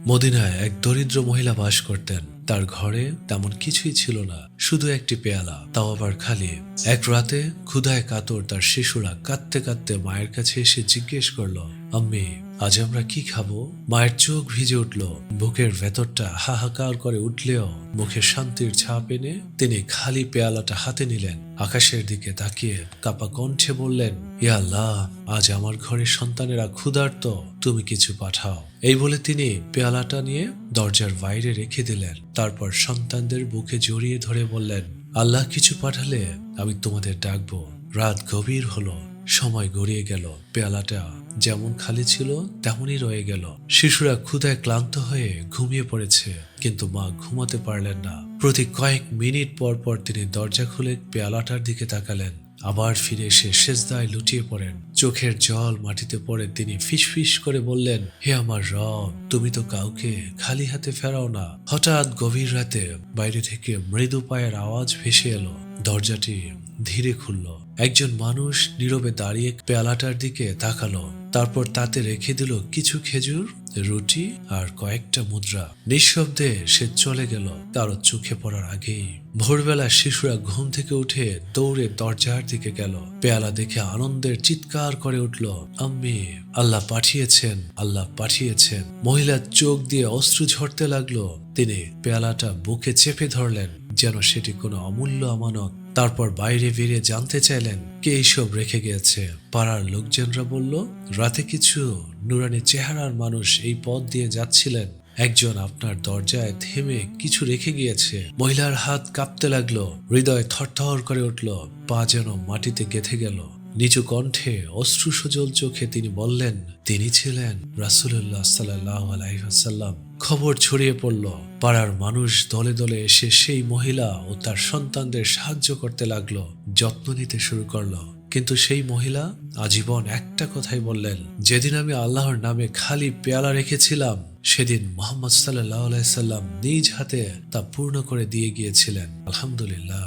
মদিনায় এক দরিদ্র মহিলা বাস করতেন। তার ঘরে তেমন কিছুই ছিল না, শুধু একটি পেয়ালা, তাও আবার খালি। এক রাতে ক্ষুধায় কাতর তার শিশুরা কাঁদতে কাঁদতে মায়ের কাছে এসে জিজ্ঞেস করলো, আম্মি, আজ আমরা কি খাবো? মায়ের চোখ ভিজে উঠল, বুকের ভেতরটা হাহাকার করে উঠলেও মুখে শান্তির ছাপ এনে তিনি খালি পেয়ালাটা হাতে নিলেন, আকাশের দিকে তাকিয়ে কাপা কণ্ঠে বললেন, ইয়া আল্লাহ, আজ আমার ঘরের সন্তানেরা ক্ষুধার্ত, তুমি কিছু পাঠাও। এই বলে তিনি পেয়ালাটা নিয়ে দরজার বাইরে রেখে দিলেন। তারপর সন্তানদের বুকে জড়িয়ে ধরে বললেন, আল্লাহ কিছু পাঠালে আমি তোমাদের ডাকবো। রাত গভীর হলো, সময় গড়িয়ে গেল। পেয়ালাটা যেমন খালি ছিল তেমনই রয়ে গেল। শিশুরা ক্ষুধায় ক্লান্ত হয়ে ঘুমিয়ে পড়েছে, কিন্তু মা ঘুমাতে পারলেন না। প্রতি কয়েক মিনিট পর পর তিনি দরজা খুলে পেয়ালাটার দিকে তাকালেন, আবার ফিরে এসে সেজদায় লুটিয়ে পড়েন। চোখের জল মাটিতে পড়ে তিনি ফিসফিস করে বললেন, হে আমার রব, তুমি তো কাউকে খালি হাতে ফেরাও না। হঠাৎ গভীর রাতে বাইরে থেকে মৃদু পায়ের আওয়াজ ভেসে এলো। দরজাটি ধীরে খুলল। একজন মানুষ নীরবে দাঁড়িয়ে পেয়ালাটার দিকে তাকালো, তারপর তাতে রেখে দিল কিছু খেজুর, রুটি আর কয়েকটা মুদ্রা। নিঃশব্দে সে চলে গেল, কারো চোখে পড়ার আগেই। ভোরবেলা শিশুরা ঘুম থেকে উঠে দৌড়ে দরজার দিকে গেল। পেয়ালা দেখে আনন্দের চিৎকার করে উঠল, আম্মি, আল্লাহ পাঠিয়েছেন, আল্লাহ পাঠিয়েছেন। মহিলার চোখ দিয়ে অশ্রু ঝরতে লাগলো। তিনি পেয়ালাটা বুকে চেপে ধরলেন, যেন সেটি কোনো অমূল্য আমানত। তারপর বাইরে বেরিয়ে জানতে চাইলেন কে এইসব রেখে গিয়েছে। পাড়ার লোকজনরা বলল, রাতে কিছু নুরানি চেহারার মানুষ এই পথ দিয়ে যাচ্ছিলেন, একজন আপনার দরজায় থেমে কিছু রেখে গিয়েছে। মহিলার হাত কাঁপতে লাগলো, হৃদয় থরথর করে উঠল, পা যেন মাটিতে গেঁথে গেল। নিচু কণ্ঠে অশ্রু সজল চোখে তিনি বললেন, তিনি ছিলেন রাসূলুল্লাহ সাল্লাল্লাহু আলাইহি ওয়াসাল্লাম। খবর ছড়িয়ে পড়ল। পাড়ার মানুষ দলে দলে এসে সেই মহিলা ও তার সন্তানদের সাহায্য করতে লাগলো, যত্ন নিতে শুরু করলো। কিন্তু সেই মহিলা আজীবন একটা কথাই বললেন, যেদিন আমি আল্লাহর নামে খালি পেয়ালা রেখেছিলাম, সেদিন মুহাম্মদ সাল্লাল্লাহু আলাইহি সাল্লাম নিজ হাতে তা পূর্ণ করে দিয়ে গিয়েছিলেন। আলহামদুলিল্লাহ।